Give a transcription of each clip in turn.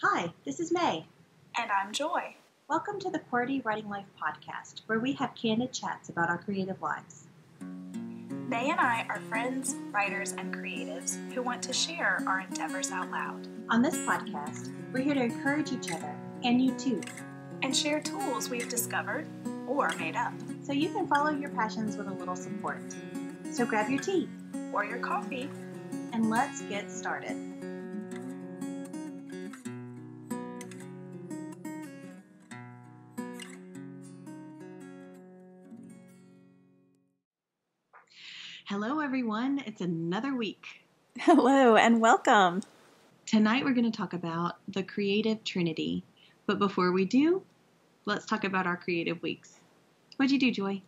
Hi, this is May. And I'm Joy. Welcome to the QWERTY Writing Life podcast, where we have candid chats about our creative lives. May and I are friends, writers, and creatives who want to share our endeavors out loud. On this podcast, we're here to encourage each other, and you too, and share tools we've discovered or made up, so you can follow your passions with a little support. So grab your tea or your coffee, and let's get started. Hello, everyone. It's another week. Hello, and welcome. Tonight we're going to talk about the Creative Trinity. But before we do, let's talk about our creative weeks. What'd you do, Joy?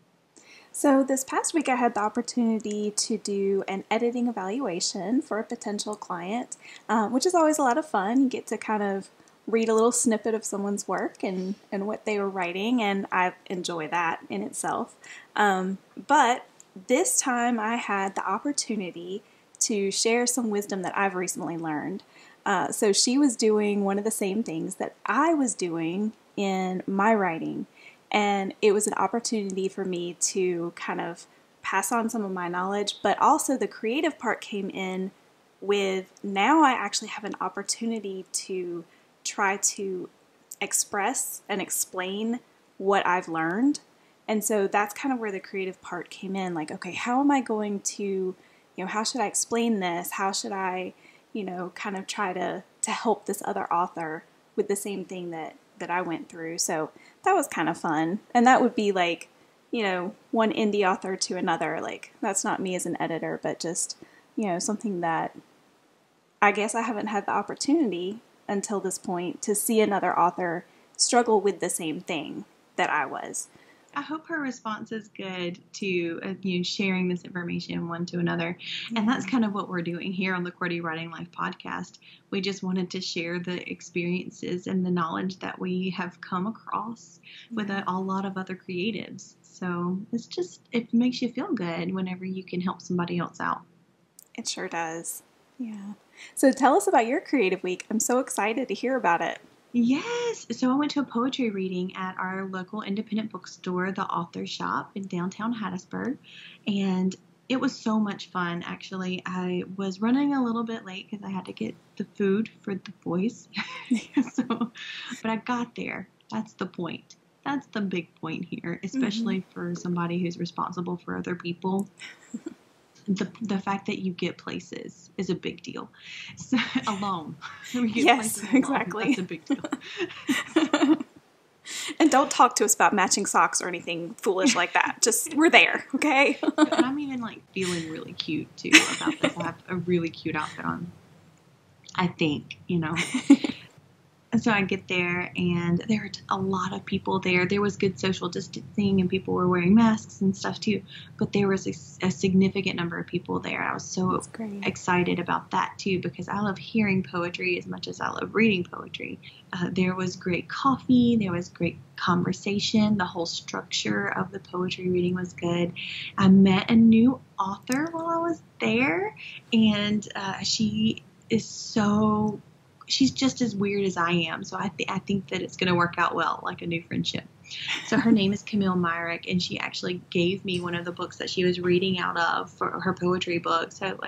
So this past week I had the opportunity to do an editing evaluation for a potential client, which is always a lot of fun. You get to kind of read a little snippet of someone's work and what they were writing, and I enjoy that in itself. But this time I had the opportunity to share some wisdom that I've recently learned. So she was doing one of the same things that I was doing in my writing, and it was an opportunity for me to kind of pass on some of my knowledge, but also the creative part came in with now I actually have an opportunity to try to express and explain what I've learned. And so that's kind of where the creative part came in. Like, okay, how am I going to, how should I explain this? How should I, kind of try to help this other author with the same thing that I went through? So that was kind of fun. And that would be like, one indie author to another. Like, that's not me as an editor, but just, something that I guess I haven't had the opportunity until this point to see another author struggle with the same thing that I was. I hope her response is good to sharing this information one to another. And that's kind of what we're doing here on the QWERTY Writing Life podcast. We just wanted to share the experiences and the knowledge that we have come across with a lot of other creatives. So it makes you feel good whenever you can help somebody else out. It sure does. Yeah. So tell us about your creative week. I'm so excited to hear about it. Yes. So I went to a poetry reading at our local independent bookstore, the Author Shop in downtown Hattiesburg. And it was so much fun, actually. I was running a little bit late because I had to get the food for the boys. But I got there. That's the point. That's the big point here, especially for somebody who's responsible for other people. The fact that you get places is a big deal. So, alone. Yes, exactly. That's a big deal. And don't talk to us about matching socks or anything foolish like that. Just, we're there, okay? And I'm even feeling really cute too about this. I have a really cute outfit on, I think, And so I get there, and there were a lot of people there. There was good social distancing, and people were wearing masks and stuff too. But there was a significant number of people there. I was so excited about that too, because I love hearing poetry as much as I love reading poetry. There was great coffee. There was great conversation. The whole structure of the poetry reading was good. I met a new author while I was there, and she's just as weird as I am, so I think that it's going to work out well, like a new friendship. So her name is Camille Myrick, and she actually gave me one of the books that she was reading out of for her poetry book. So,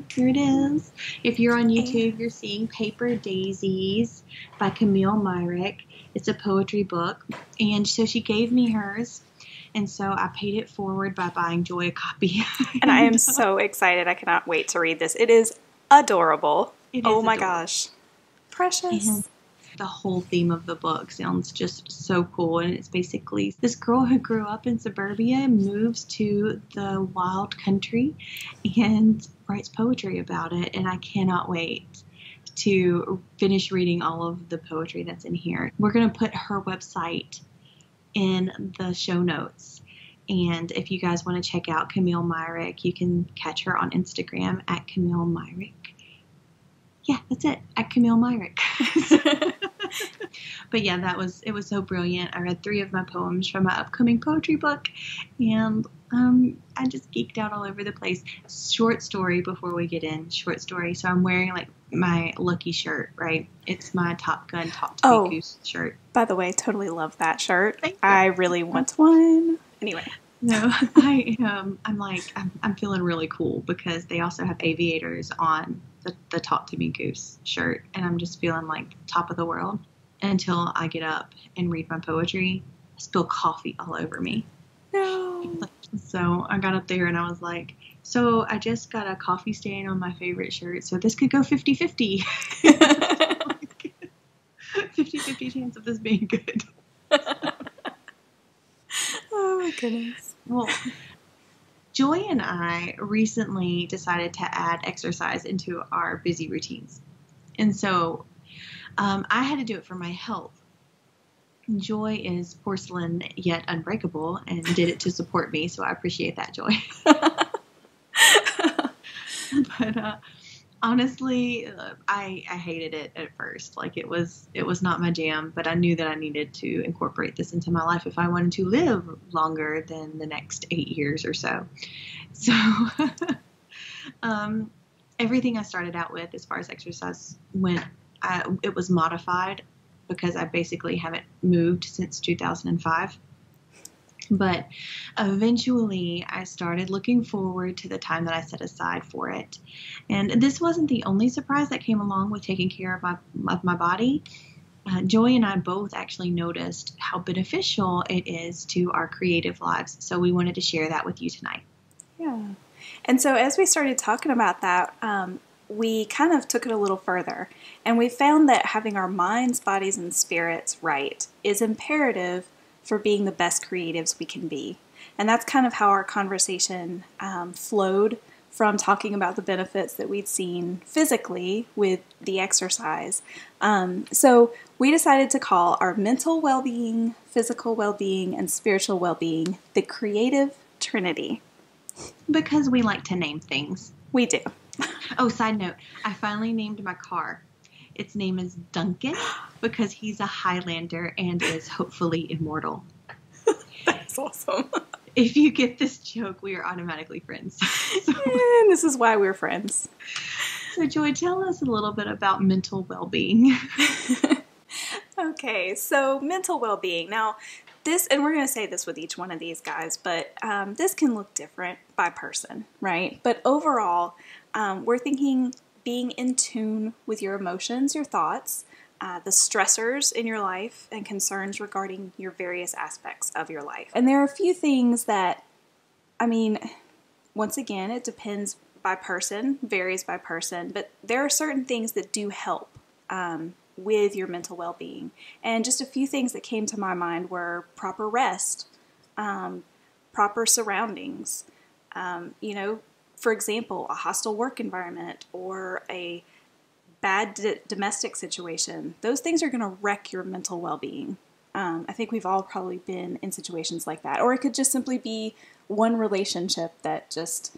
here it is. If you're on YouTube, you're seeing Paper Daisies by Camille Myrick. It's a poetry book, and so she gave me hers. And so I paid it forward by buying Joy a copy. And I am so excited. I cannot wait to read this. It is adorable. Oh my gosh. Precious. And the whole theme of the book sounds just so cool, and it's basically this girl who grew up in suburbia moves to the wild country and writes poetry about it, and I cannot wait to finish reading all of the poetry that's in here. We're going to put her website in the show notes, and if you guys want to check out Camille Myrick, you can catch her on Instagram at Camille Myrick. Yeah, that's it, at Camille Myrick. But yeah, it was so brilliant. I read 3 of my poems from my upcoming poetry book, and I just geeked out all over the place. Short story before we get in. Short story. So I'm wearing like my lucky shirt, right? It's my Top Gun Talk to Me Goose shirt. By the way, totally love that shirt. Thank you. I really want one. Anyway. No, I'm feeling really cool because they also have aviators on the Talk to Me Goose shirt, and I'm just feeling like top of the world until I get up and read my poetry. I spill coffee all over me. No. So I got up there and I was like, so I just got a coffee stain on my favorite shirt, so this could go 50-50. 50-50 chance of this being good. Oh my goodness. Well, Joy and I recently decided to add exercise into our busy routines. And so I had to do it for my health. Joy is porcelain yet unbreakable and did it to support me, so I appreciate that, Joy. But honestly, I hated it at first. Like it was not my jam, but I knew that I needed to incorporate this into my life if I wanted to live longer than the next 8 years or so. So everything I started out with as far as exercise went, it was modified because I basically haven't moved since 2005. But eventually I started looking forward to the time that I set aside for it. And this wasn't the only surprise that came along with taking care of my body. Joy and I both actually noticed how beneficial it is to our creative lives. So we wanted to share that with you tonight. Yeah. And so as we started talking about that, we kind of took it a little further. And we found that having our minds, bodies, and spirits right is imperative for being the best creatives we can be. And that's kind of how our conversation flowed from talking about the benefits that we'd seen physically with the exercise. So we decided to call our mental well-being, physical well-being, and spiritual well-being the Creative Trinity. Because we like to name things. We do. Oh, side note, I finally named my car. Its name is Duncan because he's a Highlander and is hopefully immortal. That's awesome. If you get this joke, we are automatically friends. And this is why we're friends. So, Joy, tell us a little bit about mental well-being. Okay, so mental well-being. Now, this, and we're going to say this with each one of these guys, but this can look different by person, right? But overall, we're thinking being in tune with your emotions, your thoughts, the stressors in your life, and concerns regarding your various aspects of your life. And there are a few things that, I mean, once again, it depends by person, varies by person, but there are certain things that do help with your mental well-being. And just a few things that came to my mind were proper rest, proper surroundings, for example, a hostile work environment or a bad domestic situation. Those things are going to wreck your mental well-being. I think we've all probably been in situations like that. Or it could just simply be one relationship that just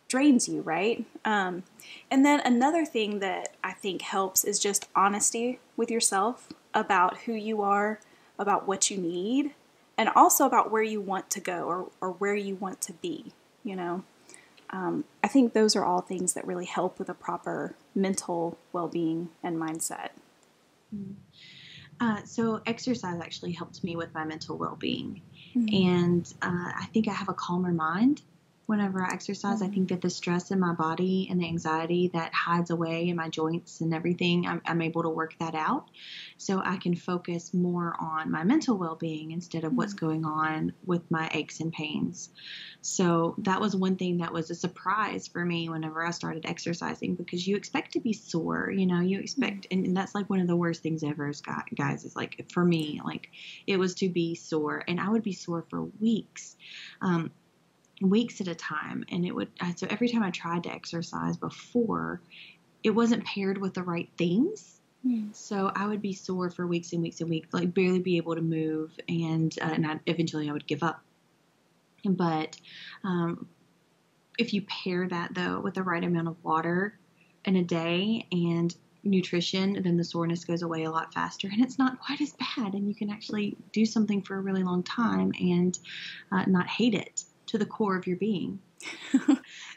drains you, right? And then another thing that I think helps is just honesty with yourself about who you are, about what you need, and also about where you want to go or where you want to be, I think those are all things that really help with a proper mental well-being and mindset. So exercise actually helped me with my mental well-being. Mm-hmm. And I think I have a calmer mind whenever I exercise. Mm-hmm. I think that the stress in my body and the anxiety that hides away in my joints and everything, I'm able to work that out. So I can focus more on my mental well-being instead of what's going on with my aches and pains. So that was one thing that was a surprise for me whenever I started exercising, because you expect to be sore, you expect, and that's like one of the worst things ever, guys, is like, for me, like it was to be sore, and I would be sore for weeks at a time. And so every time I tried to exercise before, it wasn't paired with the right things. So I would be sore for weeks and weeks and weeks, like barely be able to move. And eventually I would give up. But if you pair that though with the right amount of water in a day and nutrition, then the soreness goes away a lot faster and it's not quite as bad. And you can actually do something for a really long time and not hate it to the core of your being.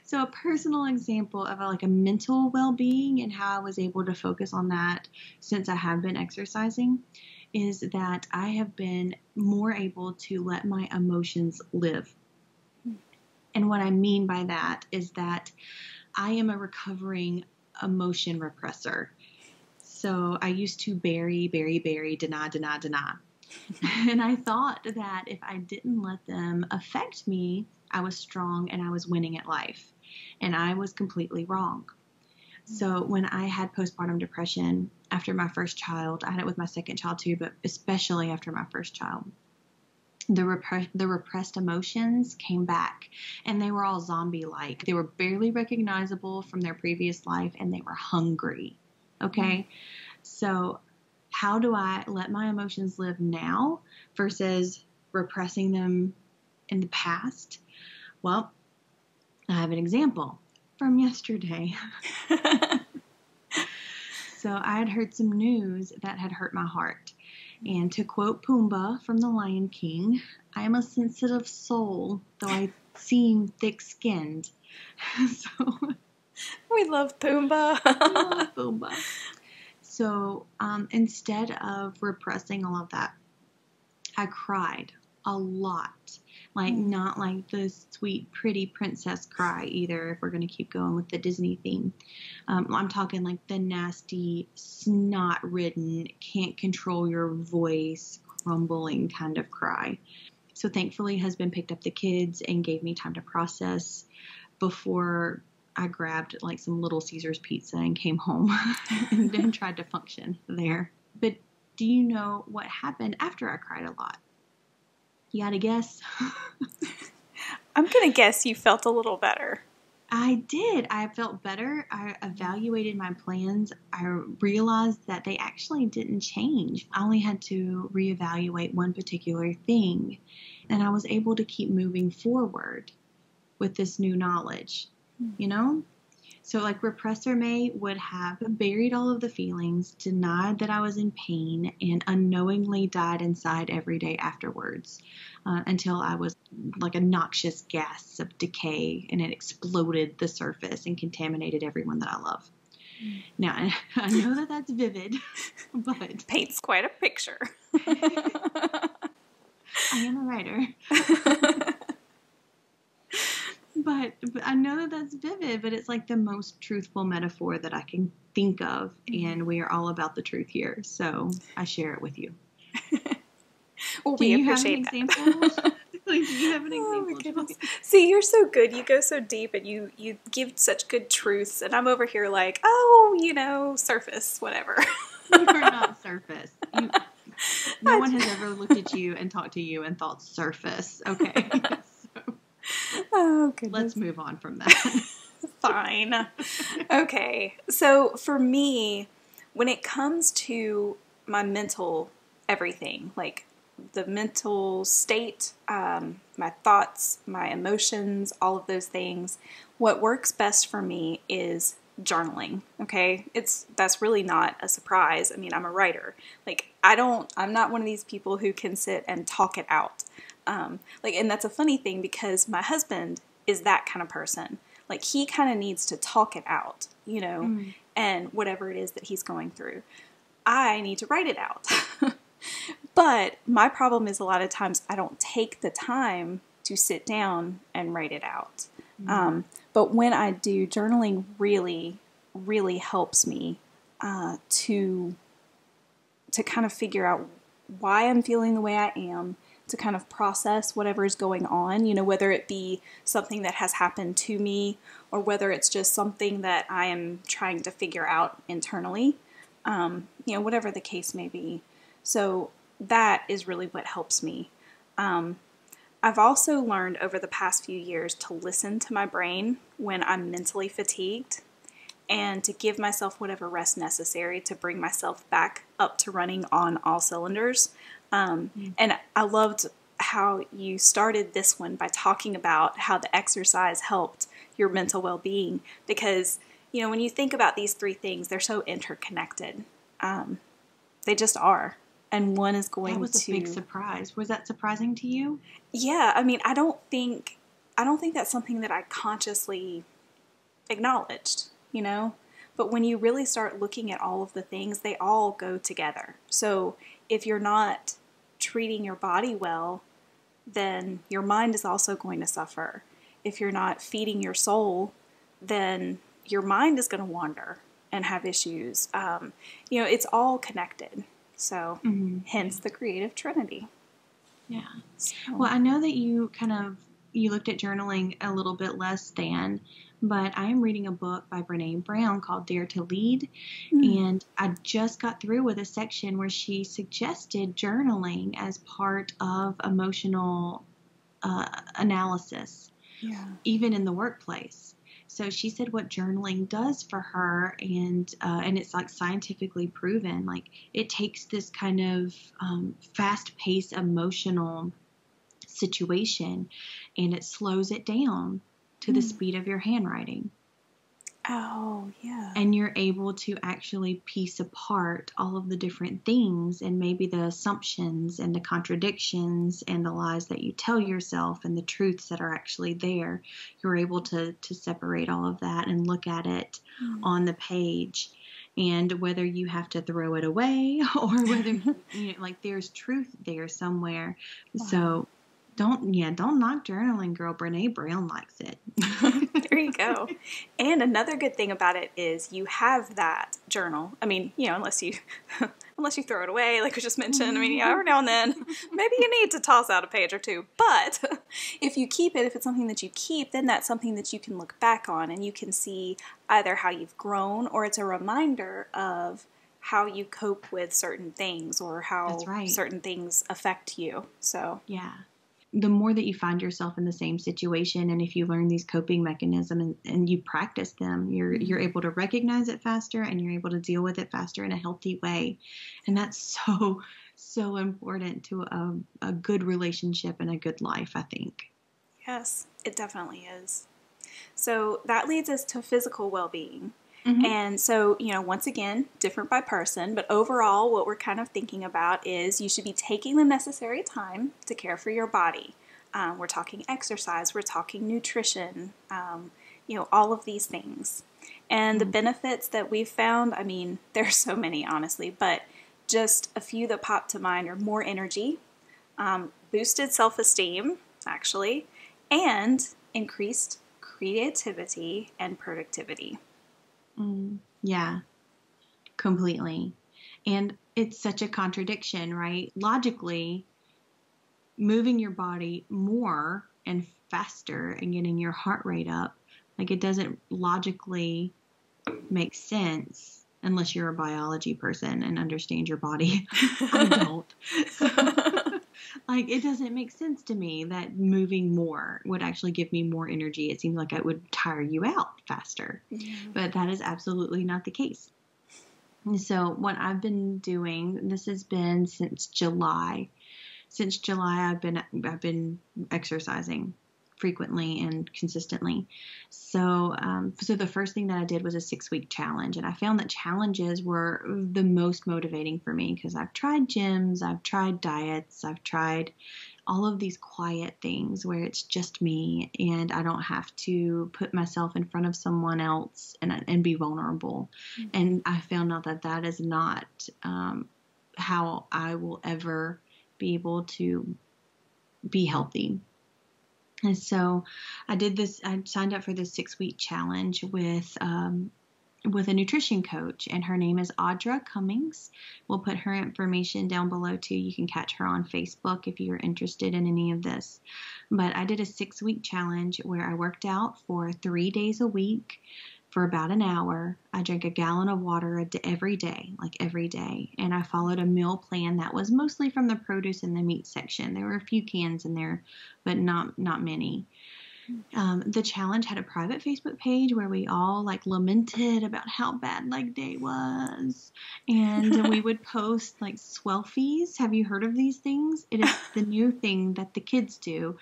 So a personal example of a mental well-being and how I was able to focus on that since I have been exercising is that I have been more able to let my emotions live. And what I mean by that is that I am a recovering emotion repressor. So I used to bury, deny. And I thought that if I didn't let them affect me, I was strong and I was winning at life. And I was completely wrong. So when I had postpartum depression after my first child, I had it with my second child too, but especially after my first child, the repressed emotions came back, and they were all zombie-like. They were barely recognizable from their previous life, and they were hungry. Okay? So how do I let my emotions live now versus repressing them in the past? Well, I have an example from yesterday. So I had heard some news that had hurt my heart. And to quote Pumbaa from The Lion King, I am a sensitive soul, though I seem thick-skinned. So We love Pumbaa. I love Pumbaa. So instead of repressing all of that, I cried a lot. Not like the sweet, pretty princess cry either, if we're going to keep going with the Disney theme. I'm talking like the nasty, snot-ridden, can't control your voice, crumbling kind of cry. So thankfully, husband picked up the kids and gave me time to process before I grabbed some Little Caesars pizza and came home and then tried to function there. But do you know what happened after I cried a lot? You gotta guess. I'm going to guess you felt a little better. I did. I felt better. I evaluated my plans. I realized that they actually didn't change. I only had to reevaluate one particular thing, and I was able to keep moving forward with this new knowledge, you know? So Repressor May would have buried all of the feelings, denied that I was in pain, and unknowingly died inside every day afterwards until I was like a noxious gas of decay, and it exploded the surface and contaminated everyone that I love. Now, I know that that's vivid, but... Paints quite a picture. I am a writer. But I know that that's vivid, but it's the most truthful metaphor that I can think of, and we are all about the truth here, so I share it with you. Well, Do we you appreciate have an that. example? Do you have an example? Oh, see, you're so good. You go so deep, and you give such good truths, and I'm over here surface, whatever. You are not surface. No one has ever looked at you and talked to you and thought surface. Okay. Oh, goodness. Let's move on from that. Fine. Okay. So for me, when it comes to my mental everything, the mental state, my thoughts, my emotions, all of those things, what works best for me is journaling. Okay. That's really not a surprise. I mean, I'm a writer. I'm not one of these people who can sit and talk it out. And that's a funny thing because my husband is that kind of person. He kind of needs to talk it out, and whatever it is that he's going through. I need to write it out. But my problem is a lot of times I don't take the time to sit down and write it out. But when I do, journaling really, really helps me to kind of figure out why I'm feeling the way I am, to kind of process whatever is going on, whether it be something that has happened to me or whether it's just something that I am trying to figure out internally, whatever the case may be. So that is really what helps me. I've also learned over the past few years to listen to my brain when I'm mentally fatigued and to give myself whatever rest necessary to bring myself back up to running on all cylinders. And I loved how you started this one by talking about how the exercise helped your mental well-being because, when you think about these three things, they're so interconnected. They just are. And one is going to... That was a big surprise. Was that surprising to you? Yeah. I mean, I don't think I don't think that's something that I consciously acknowledged, But when you really start looking at all of the things, they all go together. So if you're not treating your body well, then your mind is also going to suffer. If you're not feeding your soul, then your mind is going to wander and have issues. It's all connected. So hence the Creative Trinity. Yeah. So. Well, I know that you looked at journaling a little bit less than, but I am reading a book by Brené Brown called Dare to Lead. And I just got through with a section where she suggested journaling as part of emotional analysis, even in the workplace. So she said what journaling does for her, and it's like scientifically proven, like it takes this kind of fast-paced emotional situation and it slows it down to the speed of your handwriting. Oh, yeah. And you're able to actually piece apart all of the different things and maybe the assumptions and the contradictions and the lies that you tell yourself and the truths that are actually there. You're able to separate all of that and look at it on the page. And whether you have to throw it away or whether, like there's truth there somewhere. Wow. So don't knock journaling, girl. Brené Brown likes it. There you go. And another good thing about it is you have that journal. I mean, unless you throw it away, like we just mentioned. I mean, every now and then, maybe you need to toss out a page or two. But if you keep it, if it's something that you keep, then that's something that you can look back on and you can see either how you've grown or it's a reminder of how you cope with certain things or how certain things affect you. So, yeah. The more that you find yourself in the same situation, and if you learn these coping mechanisms and you practice them, you're able to recognize it faster and you're able to deal with it faster in a healthy way. And that's so important to a good relationship and a good life, I think. Yes, it definitely is. So that leads us to physical well-being. And so, once again, different by person, but overall what we're kind of thinking about is you should be taking the necessary time to care for your body. We're talking exercise, we're talking nutrition, all of these things. And the benefits that we've found, I mean, there's so many, honestly, but just a few that pop to mind are more energy, boosted self-esteem, actually, and increased creativity and productivity. Yeah, completely. And it's such a contradiction, right? Logically, moving your body more and faster and getting your heart rate up, like it doesn't logically make sense unless you're a biology person and understand your body. I don't. Like, it doesn't make sense to me that moving more would actually give me more energy. It seems like it would tire you out faster. But that is absolutely not the case. And so what I've been doing, this has been since July. Since July, I've been exercising frequently and consistently. So the first thing that I did was a 6-week challenge, and I found that challenges were the most motivating for me because I've tried gyms, I've tried diets, I've tried all of these quiet things where it's just me and I don't have to put myself in front of someone else and be vulnerable. And I found out that is not how I will ever be able to be healthy. And so I signed up for this 6-week challenge with a nutrition coach, and her name is Audra Cummings. We'll put her information down below too. You can catch her on Facebook if you're interested in any of this. But I did a 6-week challenge where I worked out for 3 days a week for about an hour. I drank a gallon of water every day. And I followed a meal plan that was mostly from the produce and the meat section. There were a few cans in there, but not many. The challenge had a private Facebook page where we all lamented about how bad leg day was. And we would post swelfies. Have you heard of these things? It is the new thing that the kids do.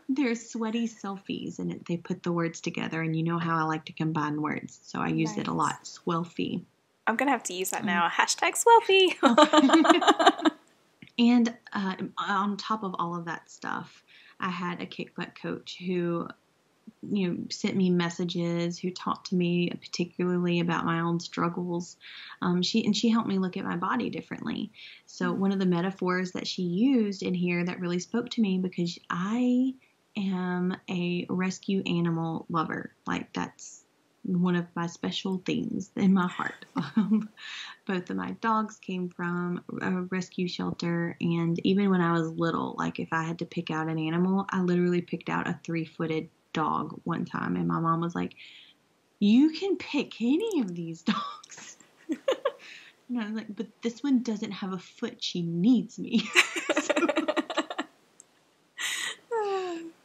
They're sweaty selfies, and they put the words together, and you know how I like to combine words, so I use it a lot. Swelfie. I'm going to have to use that now. #Swelfie. And on top of all of that stuff, I had a kick butt coach who, sent me messages, who talked to me particularly about my own struggles. She helped me look at my body differently. So one of the metaphors that she used in here that really spoke to me, because I am a rescue animal lover. Like, that's one of my special things in my heart. Both of my dogs came from a rescue shelter, and even when I was little, like if I had to pick out an animal, I literally picked out a 3-footed dog one time, and my mom was like, "You can pick any of these dogs." And I was like, "But this one doesn't have a foot. She needs me."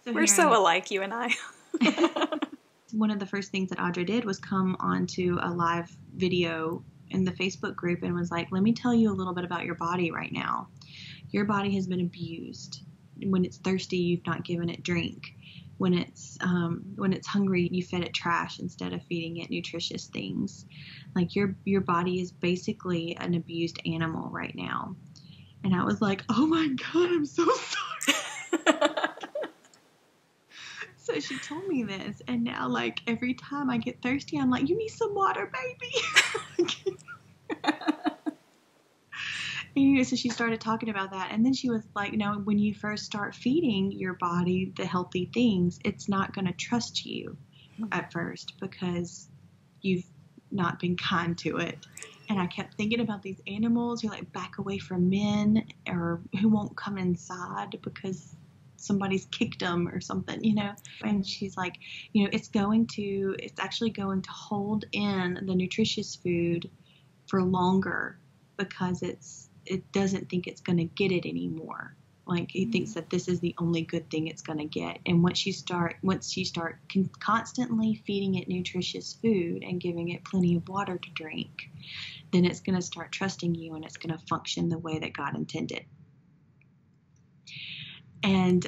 We're so alike, you and I. One of the first things that Audra did was come onto a live video in the Facebook group and was like, "Let me tell you a little bit about your body right now. Your body has been abused. When it's thirsty, you've not given it drink. When it's hungry, you fed it trash instead of feeding it nutritious things. Like, your body is basically an abused animal right now." And I was like, "Oh my God, I'm so sorry." So she told me this, and now, like, every time I get thirsty, I'm like, "You need some water, baby." And, so she started talking about that, and then she was like, when you first start feeding your body the healthy things, it's not going to trust you at first because you've not been kind to it. And I kept thinking about these animals who like back away from men, or who won't come inside because somebody's kicked them or something, And she's like, it's actually going to hold in the nutritious food for longer because it doesn't think it's going to get it anymore. Like, it thinks that this is the only good thing it's going to get. And once you start constantly feeding it nutritious food and giving it plenty of water to drink, then it's going to start trusting you, and it's going to function the way that God intended. And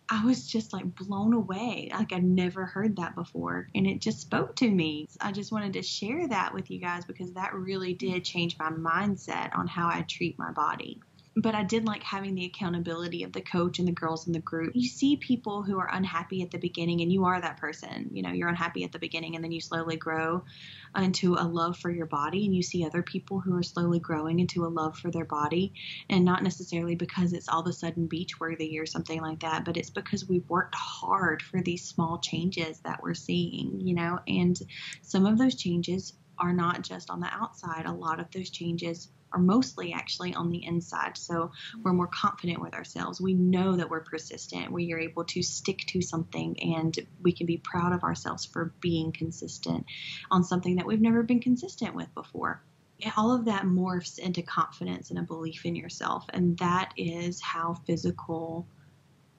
I was just like blown away. Like, I'd never heard that before, and it just spoke to me. I just wanted to share that with you guys because that really did change my mindset on how I treat my body. But I did like having the accountability of the coach and the girls in the group. You see people who are unhappy at the beginning, and you are that person. You're unhappy at the beginning, and then you slowly grow into a love for your body. And you see other people who are slowly growing into a love for their body, and not necessarily because it's all of a sudden beach worthy or something like that, but it's because we've worked hard for these small changes that we're seeing, and some of those changes are not just on the outside. A lot of those changes are mostly actually on the inside. So we're more confident with ourselves. We know that we're persistent. We are able to stick to something, and we can be proud of ourselves for being consistent on something that we've never been consistent with before. And all of that morphs into confidence and a belief in yourself. And that is how physical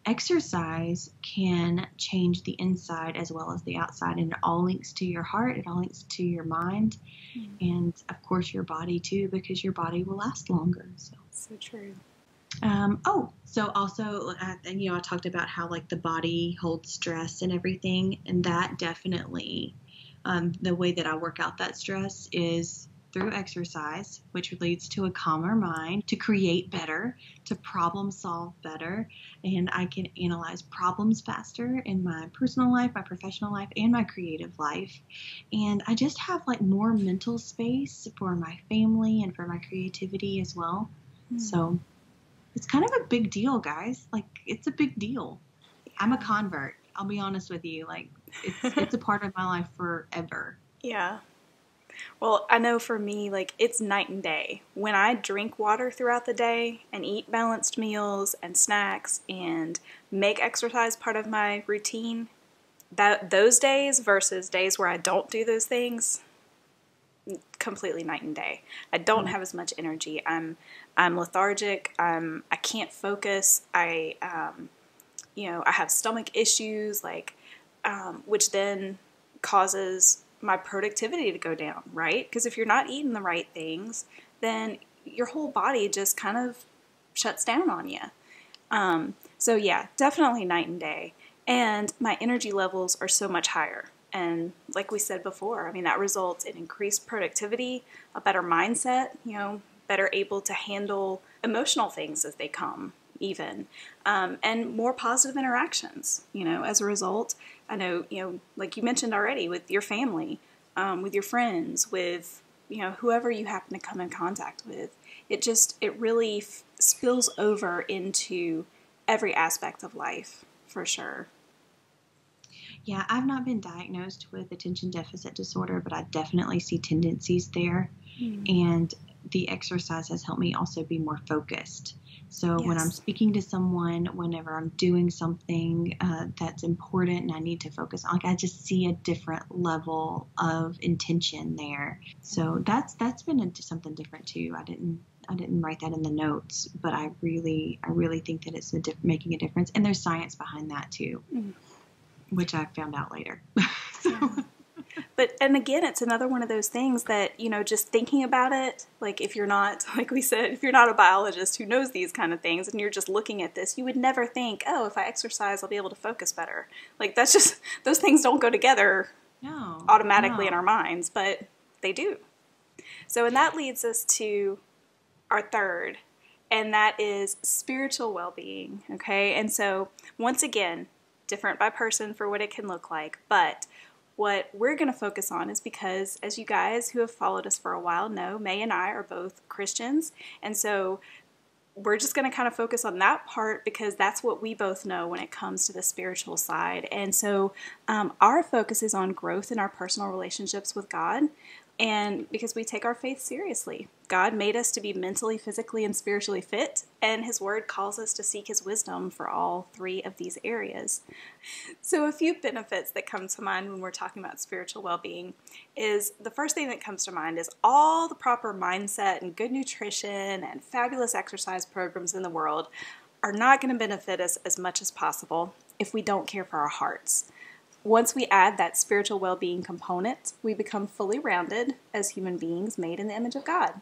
exercise can change the inside as well as the outside, and it all links to your heart, it all links to your mind, and of course your body too, because your body will last longer. So true. So also, I talked about how like the body holds stress and everything, and that definitely, the way that I work out that stress is through exercise, which leads to a calmer mind, to create better, to problem solve better, and I can analyze problems faster in my personal life, my professional life, and my creative life. And I just have like more mental space for my family and for my creativity as well. So it's kind of a big deal, guys. Like, it's a big deal. I'm a convert. I'll be honest with you. Like, it's a part of my life forever. Yeah. Well, I know for me, like, it's night and day. When I drink water throughout the day and eat balanced meals and snacks and make exercise part of my routine, those days versus days where I don't do those things, completely night and day. I don't have as much energy. I'm lethargic. I can't focus. I have stomach issues, which then causes my productivity to go down, right? Because if you're not eating the right things, then your whole body just kind of shuts down on you. So yeah, definitely night and day. And my energy levels are so much higher. And like we said before, I mean, that results in increased productivity, a better mindset, better able to handle emotional things as they come. even, and more positive interactions, as a result. I know, like you mentioned already, with your family, with your friends, with, whoever you happen to come in contact with. It really spills over into every aspect of life, for sure. Yeah, I've not been diagnosed with attention deficit disorder, but I definitely see tendencies there. And the exercise has helped me also be more focused. So when I'm speaking to someone, whenever I'm doing something that's important and I need to focus on, I just see a different level of intention there. So that's been something different too. I didn't write that in the notes, but I really think that it's making a difference. And there's science behind that too, which I found out later. But, and again, it's another one of those things that, just thinking about it, like if you're not, like we said, if you're not a biologist who knows these kind of things and you're just looking at this, you would never think, oh, if I exercise, I'll be able to focus better. Like that's just, those things don't go together automatically in our minds, but they do. So, and that leads us to our third, and that is spiritual well-being, okay? And so, once again, different by person for what it can look like, but what we're going to focus on is because, as you guys who have followed us for a while know, May and I are both Christians, and so we're just going to kind of focus on that part because that's what we both know when it comes to the spiritual side. And so our focus is on growth in our personal relationships with God, and because we take our faith seriously. God made us to be mentally, physically, and spiritually fit, and His Word calls us to seek His wisdom for all three of these areas. So a few benefits that come to mind when we're talking about spiritual well-being is, the first thing that comes to mind is all the proper mindset and good nutrition and fabulous exercise programs in the world are not going to benefit us as much as possible if we don't care for our hearts. Once we add that spiritual well-being component, we become fully rounded as human beings made in the image of God.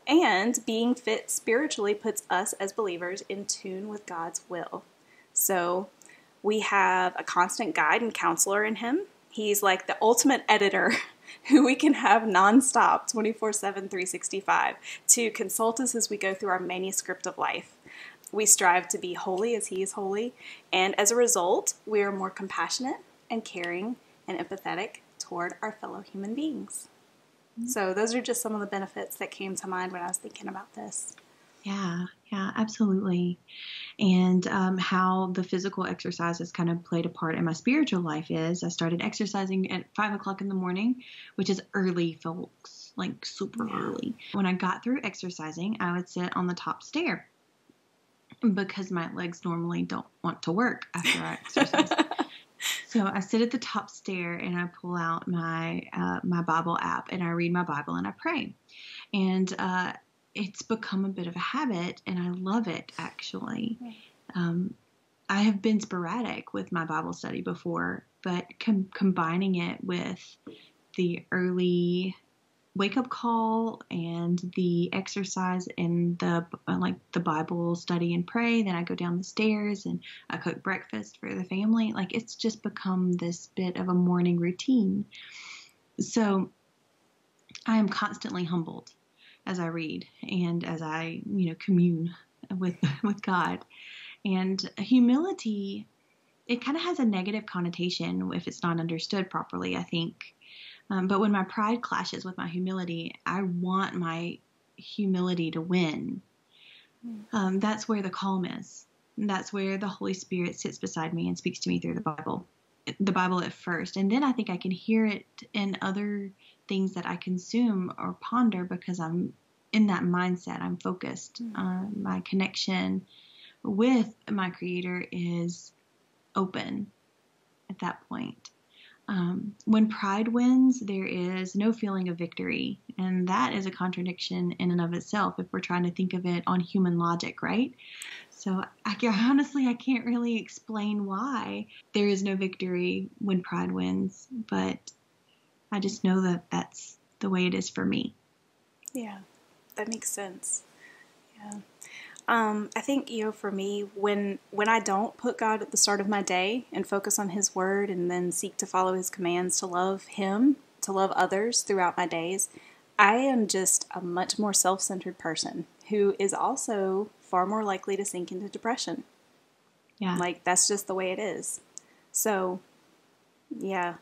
And being fit spiritually puts us as believers in tune with God's will. So we have a constant guide and counselor in Him. He's like the ultimate editor who we can have nonstop, 24/7, 365, to consult us as we go through our manuscript of life. We strive to be holy as He is holy, and as a result, we are more compassionate and caring and empathetic toward our fellow human beings. So those are just some of the benefits that came to mind when I was thinking about this. Yeah, absolutely. And how the physical exercise has kind of played a part in my spiritual life is I started exercising at 5 o'clock in the morning, which is early, folks, like super early. When I got through exercising, I would sit on the top stair because my legs normally don't want to work after I exercise. So I sit at the top stair and I pull out my Bible app and I read my Bible and I pray. And it's become a bit of a habit and I love it, actually. I have been sporadic with my Bible study before, but combining it with the early wake-up call and the exercise and the Bible study and pray, then I go down the stairs and I cook breakfast for the family. Like, it's just become this bit of a morning routine. So I am constantly humbled as I read and as I, commune with God. And humility, it kind of has a negative connotation if it's not understood properly, I think. But when my pride clashes with my humility, I want my humility to win. That's where the calm is. That's where the Holy Spirit sits beside me and speaks to me through the Bible at first. And then I think I can hear it in other things that I consume or ponder because I'm in that mindset. I'm focused. My connection with my Creator is open at that point. When pride wins, there is no feeling of victory. And that is a contradiction in and of itself if we're trying to think of it on human logic, right? So I can't really explain why there is no victory when pride wins, but I just know that that's the way it is for me. Yeah, that makes sense. Yeah. I think, for me, when I don't put God at the start of my day and focus on His Word and then seek to follow His commands to love Him, to love others throughout my days, I am just a much more self-centered person who is also far more likely to sink into depression. Yeah. Like, that's just the way it is. So, yeah,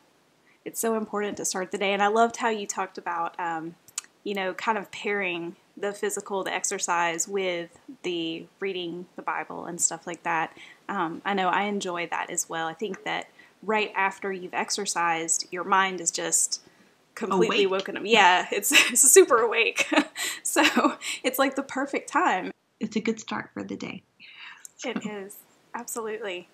it's so important to start the day. And I loved how you talked about, kind of pairing the physical, the exercise with the reading the Bible and stuff like that. I know I enjoy that as well. I think that right after you've exercised, your mind is just completely woken up. Yeah, it's super awake. So it's like the perfect time. It's a good start for the day. It is. Absolutely.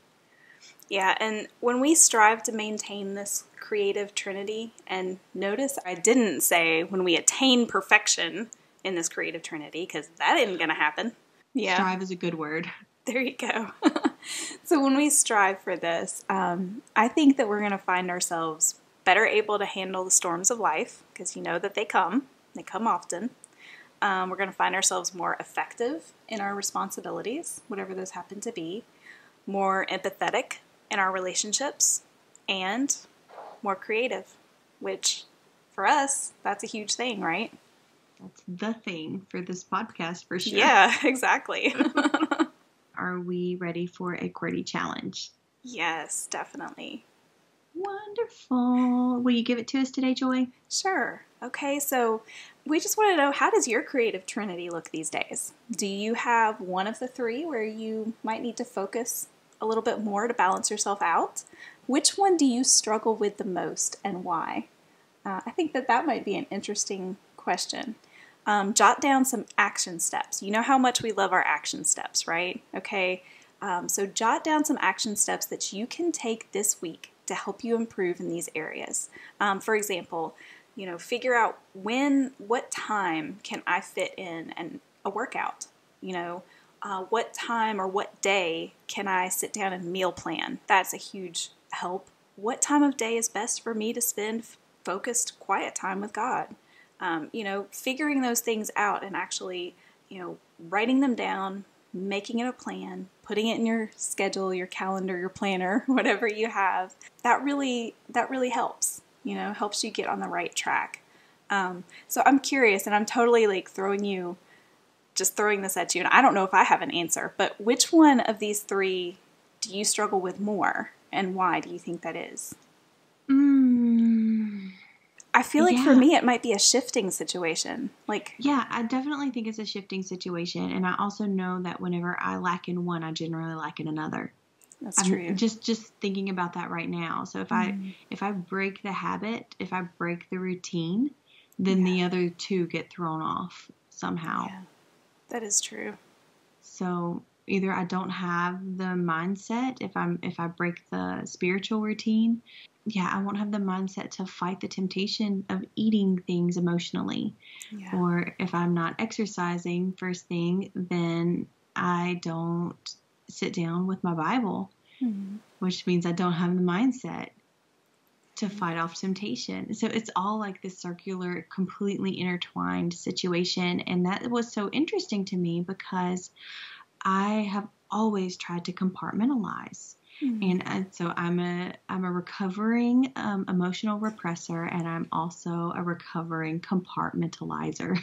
Yeah, and when we strive to maintain this creative trinity, and notice I didn't say when we attain perfection in this creative trinity, because that isn't going to happen. Yeah. Strive is a good word. There you go. So when we strive for this, I think that we're going to find ourselves better able to handle the storms of life, because you know that they come often. We're going to find ourselves more effective in our responsibilities, whatever those happen to be, more empathetic in our relationships, and more creative, which for us, that's a huge thing, right? That's the thing for this podcast for sure. Yeah, exactly. Are we ready for a QWERTY challenge? Yes, definitely. Wonderful. Will you give it to us today, Joy? Sure. Okay, so we just want to know, how does your creative trinity look these days? Do you have one of the three where you might need to focus a little bit more to balance yourself out? Which one do you struggle with the most, and why? I think that might be an interesting question. Jot down some action steps. You know how much we love our action steps, right? Okay, so jot down some action steps that you can take this week to help you improve in these areas. For example, figure out what time can I fit in a workout? What time or what day can I sit down and meal plan? That's a huge help. What time of day is best for me to spend focused, quiet time with God? Figuring those things out and actually, writing them down, making it a plan, putting it in your schedule, your calendar, your planner, whatever you have, that really helps, helps you get on the right track. So I'm curious, and I'm totally throwing this at you, and I don't know if I have an answer, but which one of these three do you struggle with more, and why do you think that is? I feel like for me, it might be a shifting situation. Yeah, I definitely think it's a shifting situation. And I also know that whenever I lack in one, I generally lack in another. That's true. Just thinking about that right now. So if I break the habit, if I break the routine, then the other two get thrown off somehow. Yeah, that is true. So either I don't have the mindset if I break the spiritual routine. Yeah, I won't have the mindset to fight the temptation of eating things emotionally. Yeah. Or if I'm not exercising first thing, then I don't sit down with my Bible, which means I don't have the mindset to fight off temptation. So it's all like this circular, completely intertwined situation. And that was so interesting to me because I have always tried to compartmentalize. And so I'm a recovering emotional repressor, and I'm also a recovering compartmentalizer.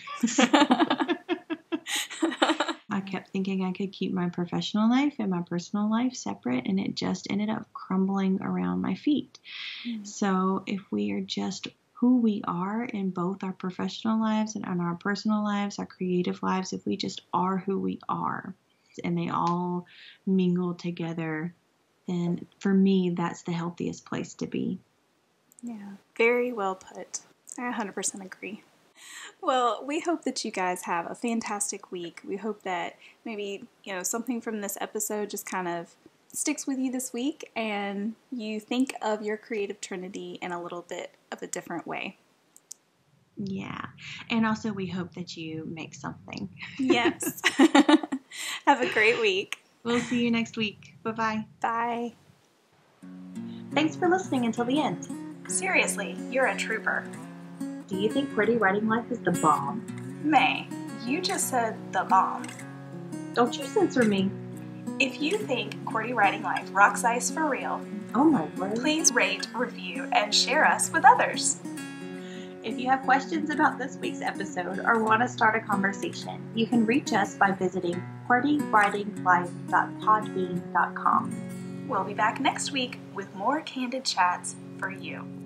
I kept thinking I could keep my professional life and my personal life separate, and it just ended up crumbling around my feet. So if we are just who we are in both our professional lives and in our personal lives, our creative lives, if we just are who we are, and they all mingle together, then for me, that's the healthiest place to be. Yeah, very well put. I 100% agree. Well, we hope that you guys have a fantastic week. We hope that maybe, something from this episode just kind of sticks with you this week and you think of your creative trinity in a little bit of a different way. Yeah. And also we hope that you make something. Yes. Have a great week. We'll see you next week. Bye-bye. Bye. Thanks for listening until the end. Seriously, you're a trooper. Do you think QWERTY Writing Life is the bomb? May, you just said the bomb. Don't you censor me. If you think QWERTY Writing Life rocks ice for real, oh my word, please rate, review, and share us with others. If you have questions about this week's episode or want to start a conversation, you can reach us by visiting QWERTYWritingLife.podbean.com. We'll be back next week with more candid chats for you.